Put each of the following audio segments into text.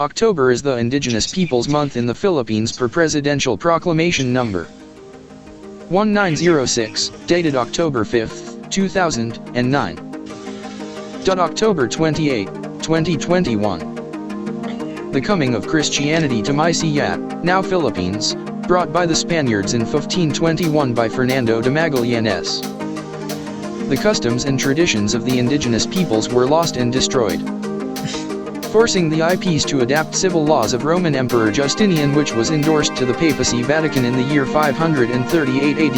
October is the Indigenous Peoples Month in the Philippines per Presidential Proclamation No. 1906, dated October 5, 2009. October 28, 2021. The coming of Christianity to Maysiyat, now Philippines, brought by the Spaniards in 1521 by Fernando de Magallanes. The customs and traditions of the indigenous peoples were lost and destroyed, forcing the IPs to adapt civil laws of Roman Emperor Justinian, which was endorsed to the Papacy Vatican in the year 538 AD.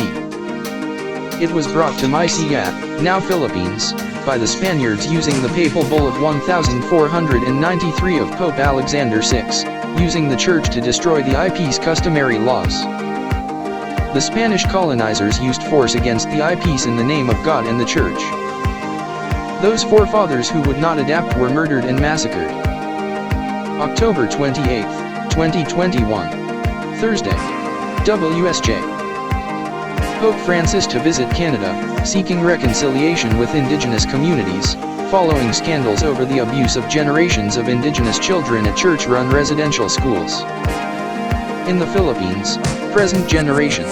It was brought to Maysiyat, now Philippines, by the Spaniards using the papal bull of 1493 of Pope Alexander VI, using the church to destroy the IP's customary laws. The Spanish colonizers used force against the IPs in the name of God and the church. Those forefathers who would not adapt were murdered and massacred. October 28, 2021. Thursday. WSJ. Pope Francis to visit Canada, seeking reconciliation with Indigenous communities, following scandals over the abuse of generations of Indigenous children at church-run residential schools. In the Philippines, present generation.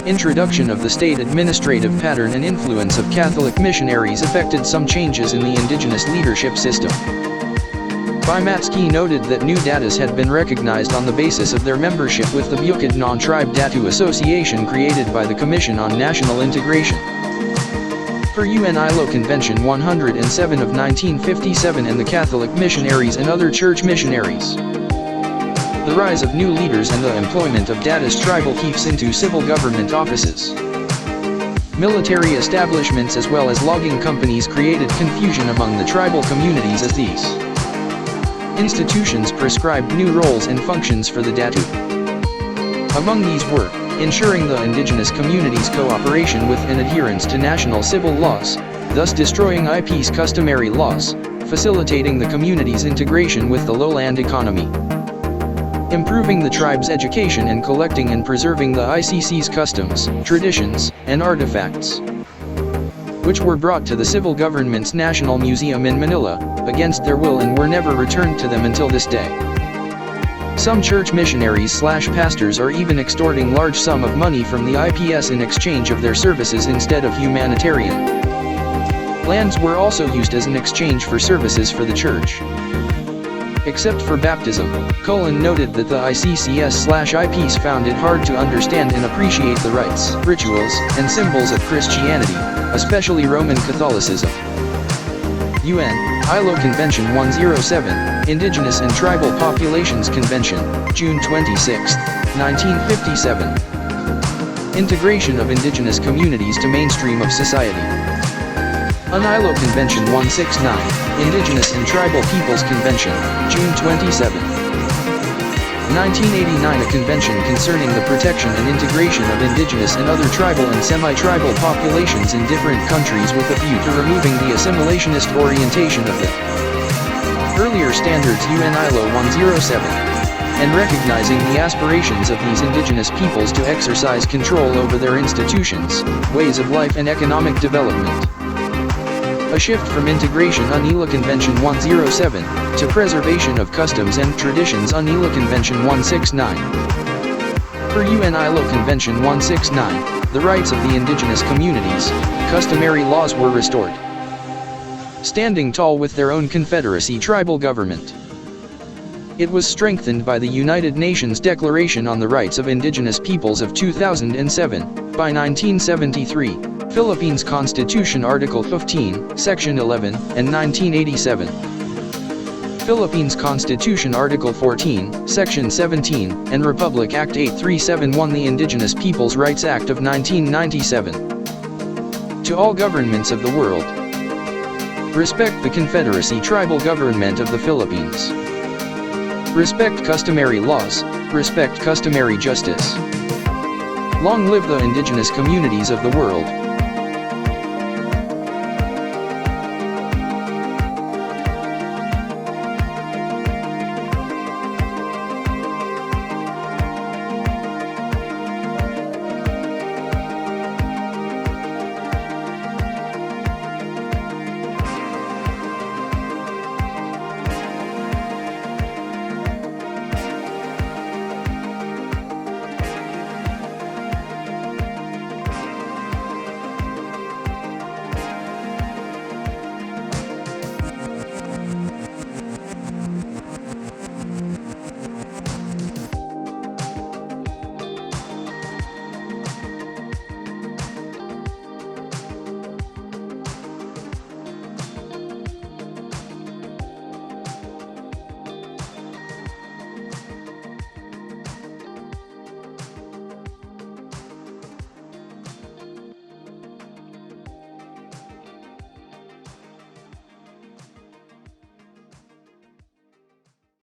Introduction of the state administrative pattern and influence of Catholic missionaries affected some changes in the indigenous leadership system. Bimatsky noted that new datas had been recognized on the basis of their membership with the Bukidnon Tribe Datu Association created by the Commission on National Integration. Per UN ILO Convention 107 of 1957 and the Catholic missionaries and other church missionaries. The rise of new leaders and the employment of Datas tribal chiefs into civil government offices. Military establishments as well as logging companies created confusion among the tribal communities as these institutions prescribed new roles and functions for the Datu. Among these were, ensuring the indigenous communities' cooperation with and adherence to national civil laws, thus destroying IP's customary laws, facilitating the community's integration with the lowland economy. Improving the tribe's education and collecting and preserving the ICC's customs, traditions, and artifacts, which were brought to the civil government's National Museum in Manila, against their will and were never returned to them until this day. Some church missionaries/pastors are even extorting large sum of money from the IPS in exchange of their services instead of humanitarian. Lands were also used as an exchange for services for the church. Except for baptism, Colin noted that the ICCS/IPs found it hard to understand and appreciate the rites, rituals, and symbols of Christianity, especially Roman Catholicism. UN, ILO Convention 107, Indigenous and Tribal Populations Convention, June 26, 1957. Integration of indigenous communities to mainstream of society. ILO Convention 169, Indigenous and Tribal Peoples Convention, June 27. 1989 A convention concerning the protection and integration of indigenous and other tribal and semi-tribal populations in different countries with a view to removing the assimilationist orientation of the earlier standards UN ILO 107, and recognizing the aspirations of these indigenous peoples to exercise control over their institutions, ways of life and economic development. A shift from integration ILO Convention 107, to preservation of customs and traditions ILO Convention 169. Per UN ILO Convention 169, the rights of the indigenous communities, customary laws were restored, standing tall with their own Confederacy-Tribal government. It was strengthened by the United Nations Declaration on the Rights of Indigenous Peoples of 2007, by 1973, Philippines Constitution Article 15, Section 11, and 1987. Philippines Constitution Article 14, Section 17, and Republic Act 8371 the Indigenous Peoples' Rights Act of 1997. To all governments of the world. Respect the Confederacy-Tribal Government of the Philippines. Respect customary laws, respect customary justice. Long live the indigenous communities of the world.